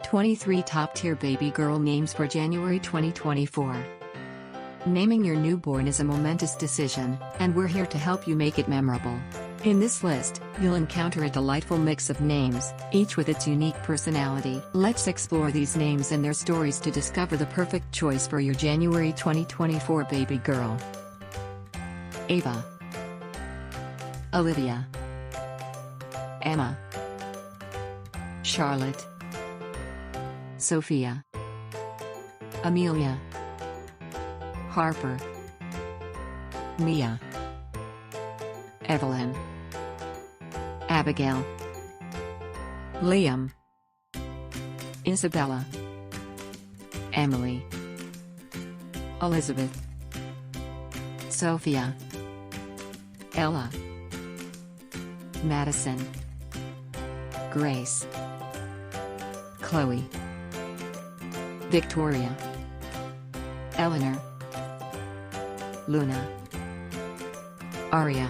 23 top-tier baby girl names for January 2024. Naming your newborn is a momentous decision, and we're here to help you make it memorable. In this list, you'll encounter a delightful mix of names, each with its unique personality. Let's explore these names and their stories to discover the perfect choice for your January 2024 baby girl. Ava, Olivia, Emma, Charlotte, Sophia, Amelia, Harper, Mia, Evelyn, Abigail, Liam, Isabella, Emily, Elizabeth, Sophia, Ella, Madison, Grace, Chloe, Victoria, Eleanor, Luna, Aria.